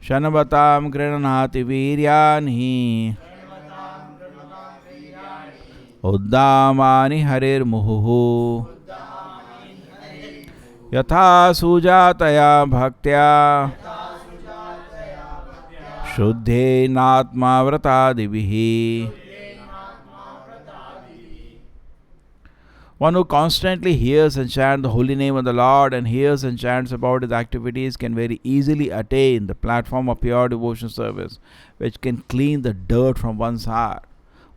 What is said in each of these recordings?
Shanavatam Grananati Viryani Uddamani Harir Muhu Yatha Sujataya Bhaktya Shuddhe Natma Vratadivihi. One who constantly hears and chants the holy name of the Lord and hears and chants about his activities can very easily attain the platform of pure devotion service, which can clean the dirt from one's heart.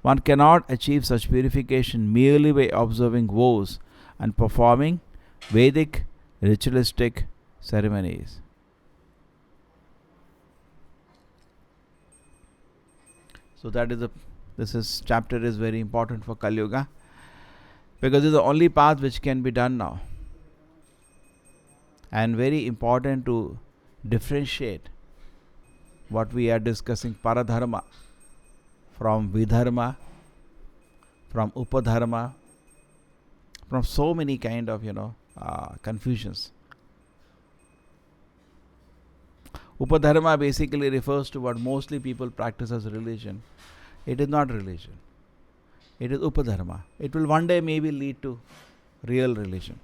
One cannot achieve such purification merely by observing vows and performing Vedic ritualistic ceremonies. So this chapter is very important for Kali Yuga, because it's the only path which can be done now, and very important to differentiate what we are discussing, paradharma from vidharma, from upadharma, from so many kind of confusions. Upadharma basically refers to what mostly people practice as religion. It is not religion. It is upadharma. It will one day maybe lead to real religion.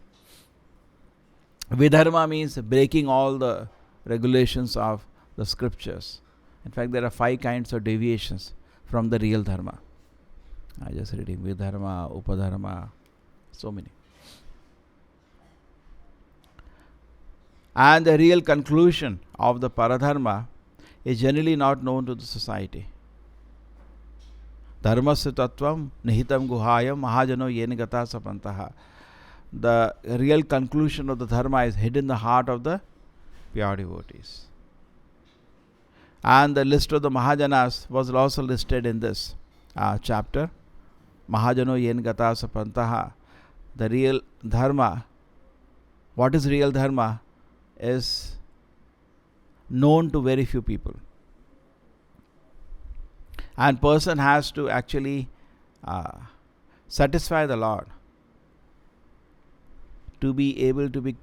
Vidharma means breaking all the regulations of the scriptures. In fact, there are 5 kinds of deviations from the real dharma. I just reading vidharma, upadharma, so many. And the real conclusion of the paradharma is generally not known to the society. Dharmasya tattvam nihitam guhayam mahajano yen gata sapantaha. The real conclusion of the dharma is hidden in the heart of the pure devotees. And the list of the Mahajanas was also listed in this chapter. Mahajano yen gata sapantaha. The real dharma, what is real dharma, is known to very few people. And person has to actually satisfy the Lord to be able to be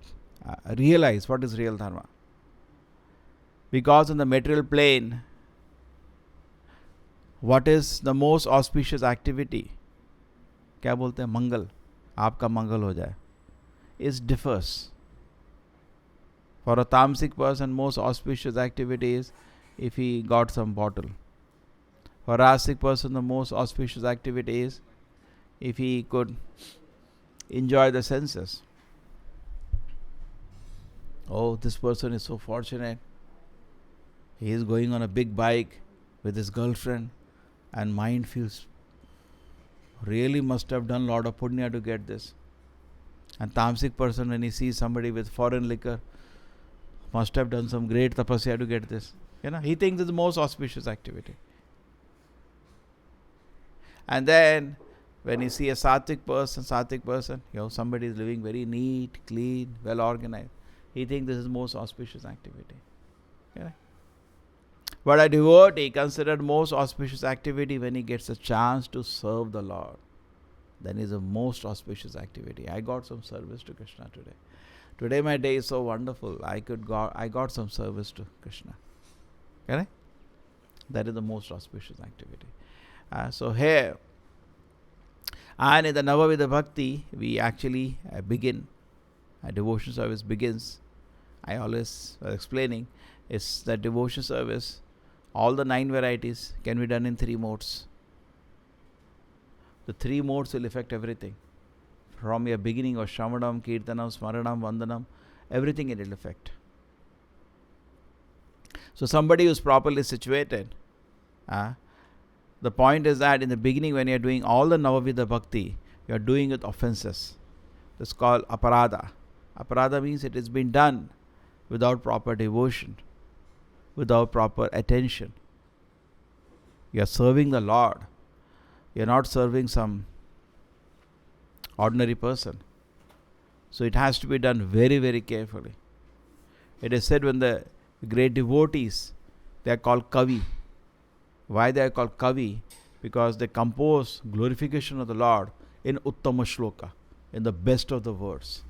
realize what is real dharma. Because in the material plane, what is the most auspicious activity? क्या बोलते हैं? मंगल, आपका मंगल हो जाए. It differs. For a tamasic person, most auspicious activity is if he got some bottle. For a rasic person, the most auspicious activity is if he could enjoy the senses. Oh, this person is so fortunate. He is going on a big bike with his girlfriend, and mind feels really must have done a lot of punya to get this. And tamasic person, when he sees somebody with foreign liquor, must have done some great tapasya to get this. He thinks it's the most auspicious activity. And then when you see a sattvic person, somebody is living very neat, clean, well organized, he thinks this is the most auspicious activity. But a devotee considered most auspicious activity when he gets a chance to serve the Lord. Then is the most auspicious activity. I got some service to Krishna today. Today my day is so wonderful. I got some service to Krishna. Correct? That is the most auspicious activity. So here, and in the Navavidha Bhakti, we actually begin. A devotion service begins. I always explaining is that devotion service, all the 9 varieties can be done in 3 modes. The 3 modes will affect everything. From your beginning of Shravanam, Kirtanam, Smaranam, Vandanam, everything it will affect. So somebody who is properly situated, the point is that in the beginning when you are doing all the Navavidha Bhakti, you are doing with offenses. It's called aparada. Aparada means it has been done without proper devotion, without proper attention. You are serving the Lord. You are not serving some ordinary person. So it has to be done very, very carefully. It is said when the great devotees, they are called kavi. Why they are called kavi? Because they compose glorification of the Lord in uttama shloka, in the best of the words.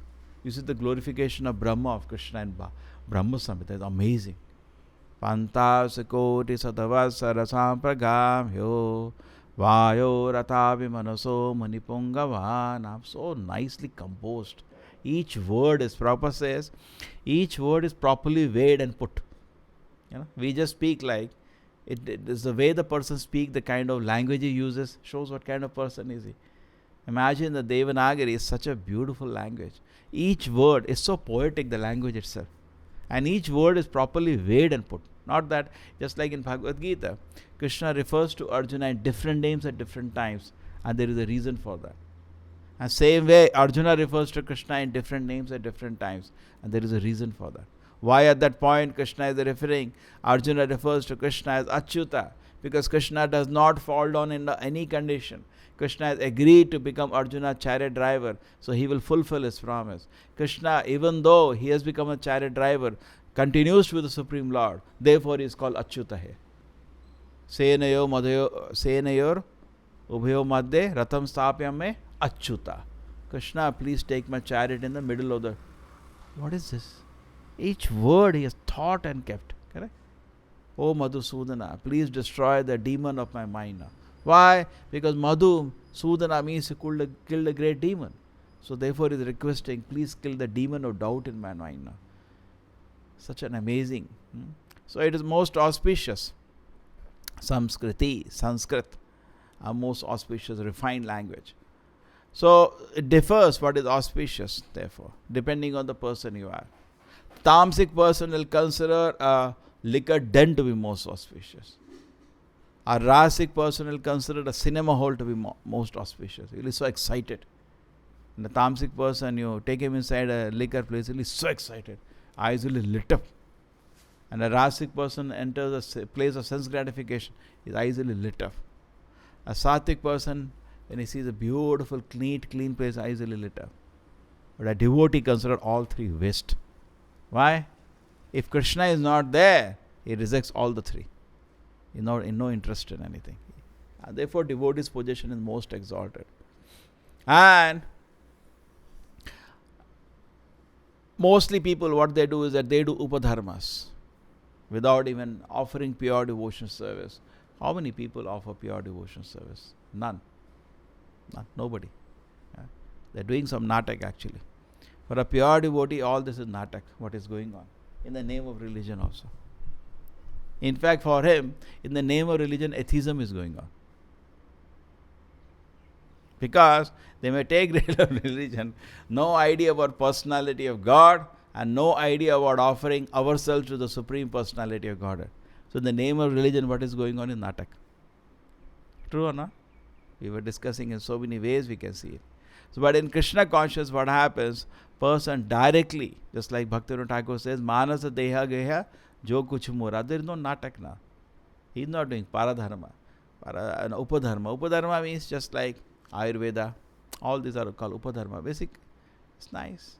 You see the glorification of Brahma, of Krishna and Brahma Samhita is amazing. Pantasakoti sadavasara sampragamyo Vayo ratavi manaso manipungavaana. So nicely composed. Each word is proper says, each word is properly weighed and put. We just speak like it is the way the person speaks, the kind of language he uses shows what kind of person is he. Imagine the Devanagari is such a beautiful language. Each word is so poetic, the language itself. And each word is properly weighed and put. Not that, just like in Bhagavad Gita, Krishna refers to Arjuna in different names at different times, and there is a reason for that. And same way, Arjuna refers to Krishna in different names at different times, and there is a reason for that. Why at that point Krishna is referring, Arjuna refers to Krishna as Achyuta, because Krishna does not fall down in any condition. Krishna has agreed to become Arjuna's chariot driver, so he will fulfill his promise. Krishna, even though he has become a chariot driver, continues with the Supreme Lord. Therefore, he is called Achyuta here. Senayor Ubhayo Madhye Ratam Stapyam me Achyuta. Krishna, please take my chariot in the middle of the... What is this? Each word he has thought and kept. Correct? Oh Madhusudana, please destroy the demon of my mind now. Why? Because Madhusudana means he killed a great demon. So therefore he is requesting, please kill the demon of doubt in my mind now. Such an amazing. So it is most auspicious. Sanskrit, a most auspicious, refined language. So it differs what is auspicious, therefore, depending on the person you are. Tamasic person will consider a liquor den to be most auspicious. A rasic person will consider a cinema hall to be most auspicious. He is so excited. And the tamasic person, you take him inside a liquor place, he is so excited. Eyes will be lit up. And a rasic person enters a place of sense gratification, his eyes will be lit up. A sattvic person, when he sees a beautiful, clean place, eyes will be lit up. But a devotee considers all three waste. Why? If Krishna is not there, he rejects all the three. He is not in no interest in anything. And therefore, devotee's position is most exalted. And mostly people, what they do is that they do upadharmas without even offering pure devotion service. How many people offer pure devotion service? None. Nobody. They are doing some natak actually. For a pure devotee, all this is natak, what is going on. In the name of religion also. In fact, for him, in the name of religion, atheism is going on. Because they may take religion, no idea about personality of God, and no idea about offering ourselves to the Supreme Personality of God. So in the name of religion, what is going on in natak? True or not? We were discussing in so many ways we can see it. So, but in Krishna consciousness, what happens? Person directly, just like Bhaktivinoda Thakur says, Manasa Deha Geha Jo Kuch Mora. There is no natak now. He is not doing paradharma, upadharma. Upadharma means just like Ayurveda. All these are called upadharma. Basic. It's nice.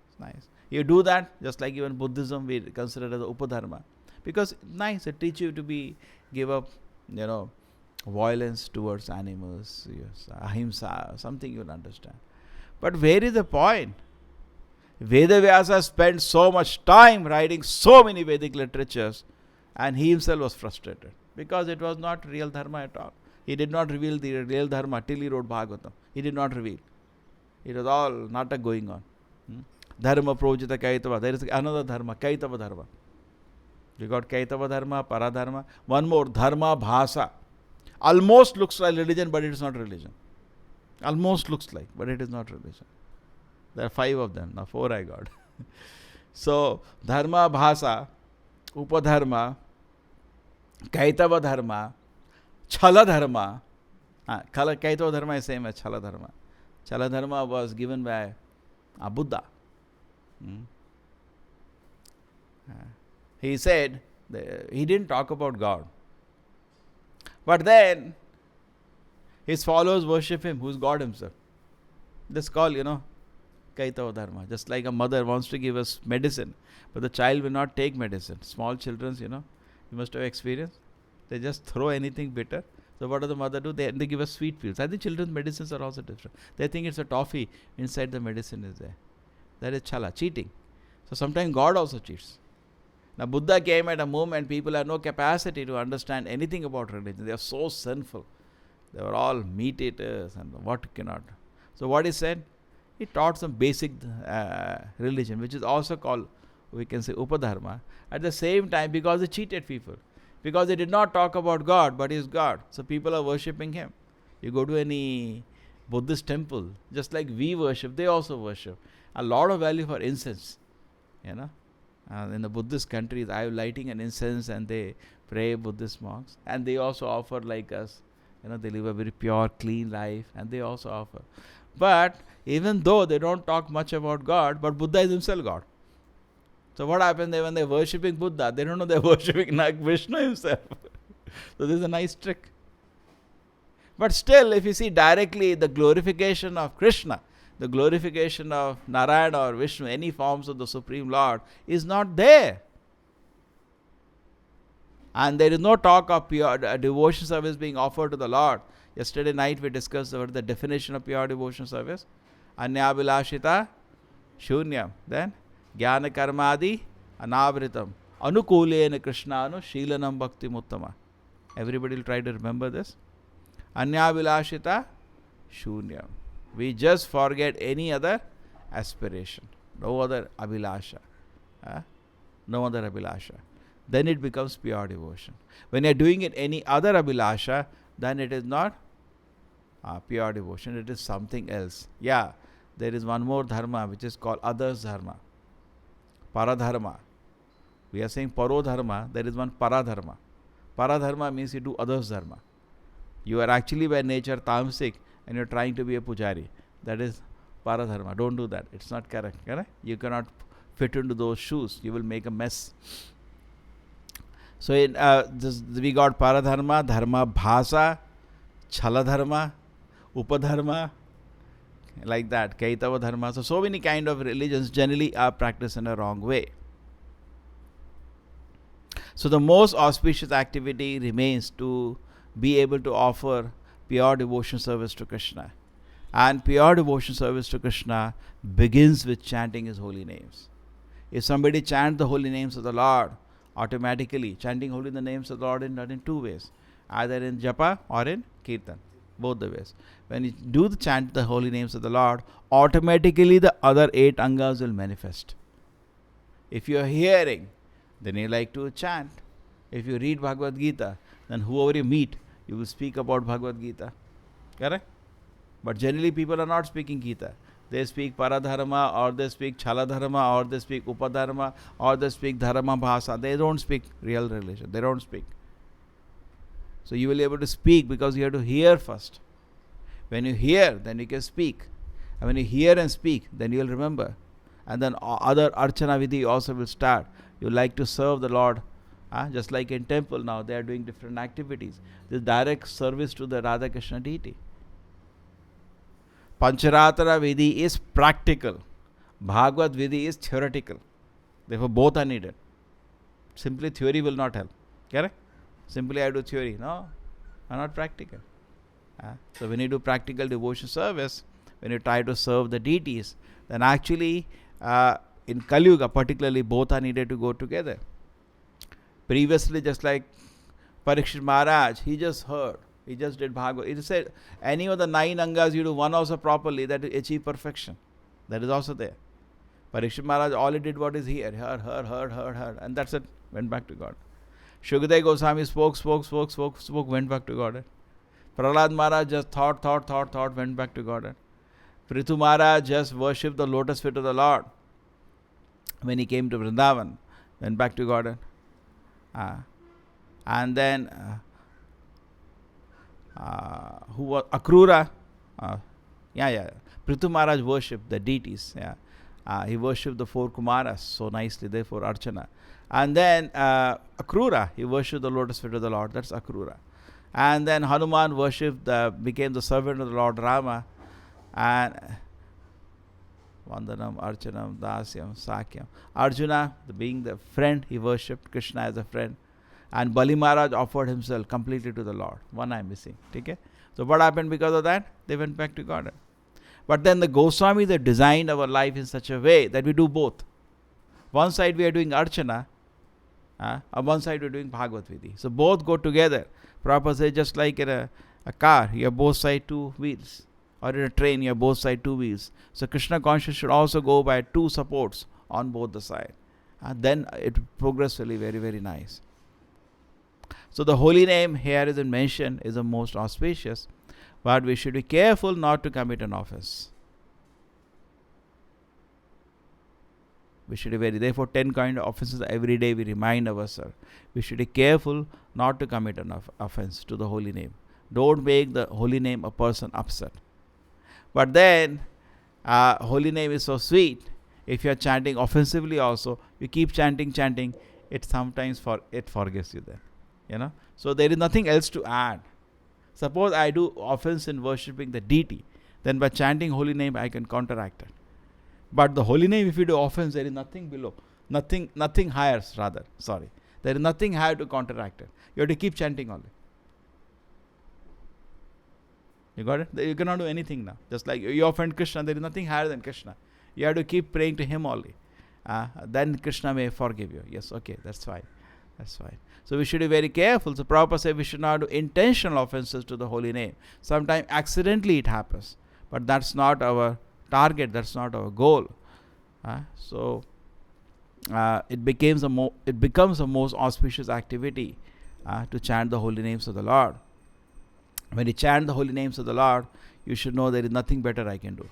It's nice. You do that, just like even Buddhism we consider as upadharma. Because it's nice, it teaches you to give up, violence towards animals, yes, ahimsa, something you'll understand. But where is the point? Vedavyasa spent so much time writing so many Vedic literatures, and he himself was frustrated because it was not real dharma at all. He did not reveal the real dharma till he wrote Bhagavatam. He did not reveal. It was all natak going on. Dharma projita kaitava. There is another dharma, kaitava dharma. You got kaitava dharma, paradharma. One more, dharma bhasa. Almost looks like religion, but it is not religion. Almost looks like, but it is not religion. There are 5 of them. Now 4 I got. So, dharma bhasa, upadharma, kaitava dharma, chala dharma. Kaitava dharma is same as chala dharma. Chala dharma was given by Buddha. He said, he didn't talk about God. But then, his followers worship him, who is God himself. This call, Kaitava dharma. Just like a mother wants to give us medicine, but the child will not take medicine. Small children, you must have experienced. They just throw anything bitter. So what does the mother do? They give us sweet pills. I think children's medicines are also different. They think it's a toffee. Inside the medicine is there. That is chala, cheating. So sometimes God also cheats. Now Buddha came at a moment people had no capacity to understand anything about religion. They are so sinful. They were all meat eaters and what cannot. So what he said? He taught some basic religion, which is also called, we can say, Upadharma. At the same time, because he cheated people. Because he did not talk about God, but he is God. So people are worshipping him. You go to any Buddhist temple, just like we worship, they also worship. A lot of value for incense. In the Buddhist countries, I am lighting an incense and they pray, Buddhist monks. And they also offer like us. They live a very pure, clean life, and they also offer. But even though they don't talk much about God, but Buddha is himself God. So what happens when they're worshipping Buddha? They don't know they're worshipping Vishnu himself. So this is a nice trick. But still, if you see directly the glorification of Krishna, the glorification of Narayana or Vishnu, any forms of the Supreme Lord, is not there. And there is no talk of pure devotion service being offered to the Lord. Yesterday night we discussed about the definition of pure devotion service. Anyabhilashita shunyam. Then jnana karmadi anavritam. Anukulena krishnanu shilanam bhakti muttama. Everybody will try to remember this. Anyabhilashita shunyam. We just forget any other aspiration. No other abhilasha. No other abhilasha. Then it becomes pure devotion. When you are doing it any other abhilasha, then it is not pure devotion. It is something else. Yeah, there is one more dharma which is called others dharma. Paradharma. We are saying parodharma. There is one paradharma. Paradharma means you do others dharma. You are actually by nature tamasic and you are trying to be a pujari. That is paradharma. Don't do that. It's not correct. You cannot fit into those shoes. You will make a mess. So we got paradharma, dharma bhasa, chaladharma, upadharma, like that, kaitava dharma. So many kind of religions generally are practiced in a wrong way. So the most auspicious activity remains to be able to offer pure devotion service to Krishna. And pure devotion service to Krishna begins with chanting his holy names. If somebody chants the holy names of the Lord, automatically, chanting holy names of the Lord is done in two ways, either in japa or in kirtan, both the ways. When you do chant the holy names of the Lord, automatically the other 8 angas will manifest. If you are hearing, then you like to chant. If you read Bhagavad Gita, then whoever you meet, you will speak about Bhagavad Gita. Correct? But generally people are not speaking Gita. They speak paradharma, or they speak chaladharma, or they speak upadharma, or they speak dharma bhasa. They don't speak real religion. They don't speak. So you will be able to speak because you have to hear first. When you hear, then you can speak. And when you hear and speak, then you will remember. And then other archana vidhi also will start. You like to serve the Lord. Just like in temple now, they are doing different activities. This direct service to the Radha Krishna deity. Pancharatara Vidhi is practical. Bhagavad Vidhi is theoretical. Therefore, both are needed. Simply theory will not help. Correct? Simply I do theory. No, are not practical. So when you do practical devotion service, when you try to serve the deities, then actually in Kali Yuga particularly, both are needed to go together. Previously, just like Parikshit Maharaj, he just heard. He just did Bhagavad. It said, any of the 9 angas you do one also properly, that will achieve perfection. That is also there. Parikshit Maharaj, all he did what is here. Heard. And that's it. Went back to God. Shukadeva Goswami spoke, went back to God. Prahlad Maharaj just thought, went back to God. Prithu Maharaj just worshipped the lotus feet of the Lord. When he came to Vrindavan, went back to God. And then who was Akrura? Prithu Maharaj worshipped the deities. He worshipped the 4 Kumaras so nicely, therefore Archana. And then Akrura, he worshipped the lotus feet of the Lord. That's Akrura. And then Hanuman became the servant of the Lord Rama. And Vandanam, Archanam, Dasyam, Sakyam. Arjuna, being the friend, he worshipped Krishna as a friend. And Bali Maharaj offered himself completely to the Lord. One I am missing. Okay? So what happened because of that? They went back to God. But then the Goswamis have designed our life in such a way that we do both. One side we are doing Archana, On one side we're doing Bhagavad Vidhi. So both go together. Prabhupada says just like in a car, you have both side two wheels. Or in a train, you have both side two wheels. So Krishna consciousness should also go by two supports on both the side. Then it progressively very, very nice. So the holy name here is mentioned is the most auspicious, but we should be careful not to commit an offense. We should be therefore 10 kind of offenses every day we remind ourselves. We should be careful not to commit an offense to the holy name. Don't make the holy name a person upset. But then, holy name is so sweet. If you are chanting offensively also, you keep chanting, it sometimes it forgives you then. So there is nothing else to add. Suppose I do offense in worshipping the deity, then by chanting holy name I can counteract it. But the holy name, if you do offense, there is nothing below. Nothing higher rather. Sorry. There is nothing higher to counteract it. You have to keep chanting only. You got it? You cannot do anything now. Just like you offend Krishna, there is nothing higher than Krishna. You have to keep praying to him only. Then Krishna may forgive you. Yes, okay, that's fine. So we should be very careful. So Prabhupada said we should not do intentional offenses to the holy name. Sometimes accidentally it happens. But that's not our target, that's not our goal. So it becomes a most auspicious activity to chant the holy names of the Lord. When you chant the holy names of the Lord, you should know there is nothing better I can do.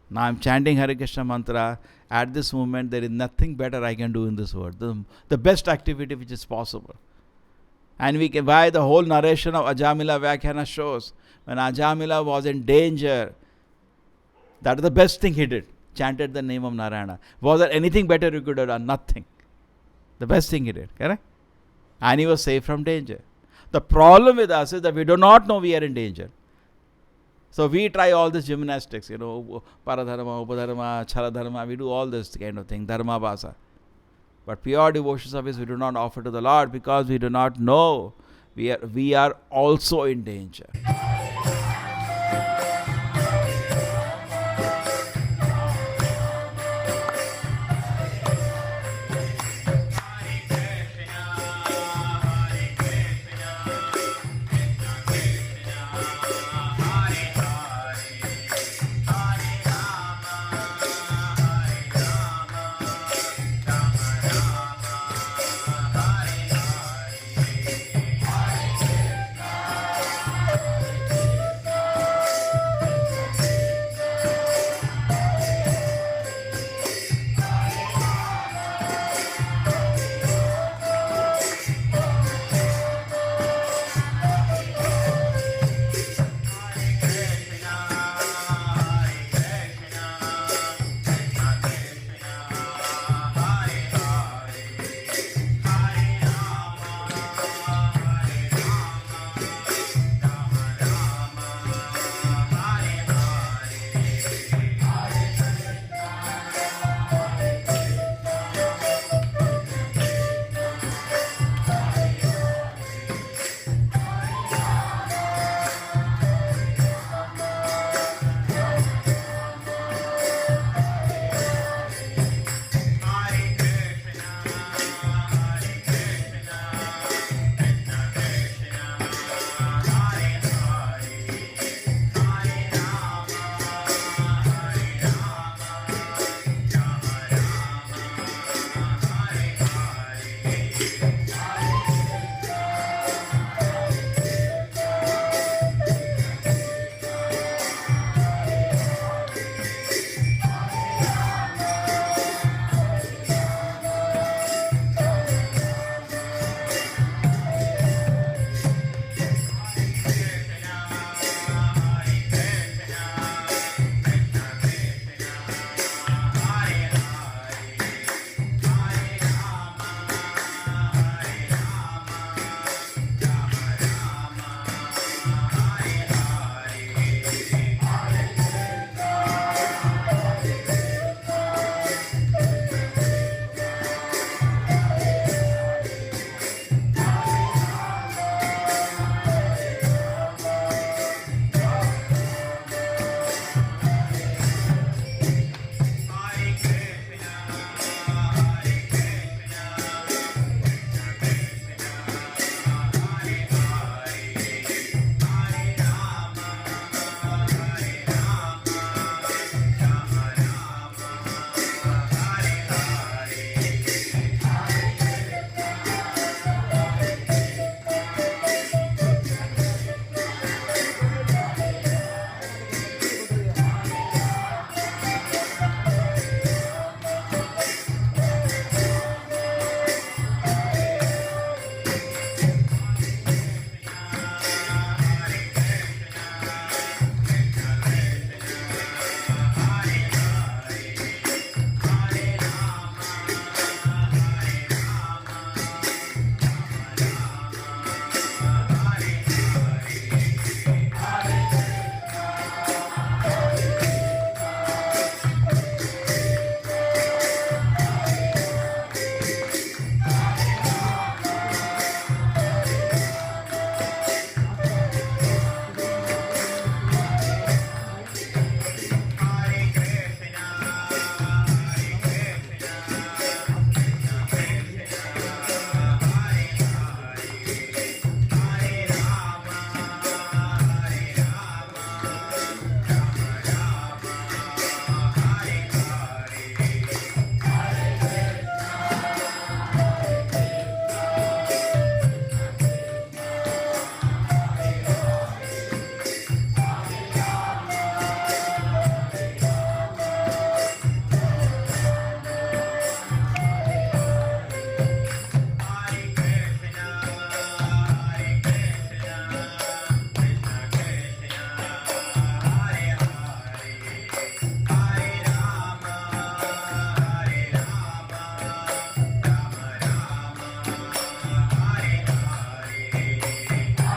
Now I am chanting Hare Krishna mantra. At this moment, there is nothing better I can do in this world. The best activity which is possible. And we can, why the whole narration of Ajamila Vyakhyana shows, when Ajamila was in danger, that is the best thing he did. Chanted the name of Narayana. Was there anything better you could have done? Nothing. The best thing he did. Correct? And he was safe from danger. The problem with us is that we do not know we are in danger. So we try all this gymnastics, paradharma, upadharma, chaladharma, we do all this kind of thing, dharma bhasa. But pure devotion service we do not offer to the Lord because we do not know we are also in danger.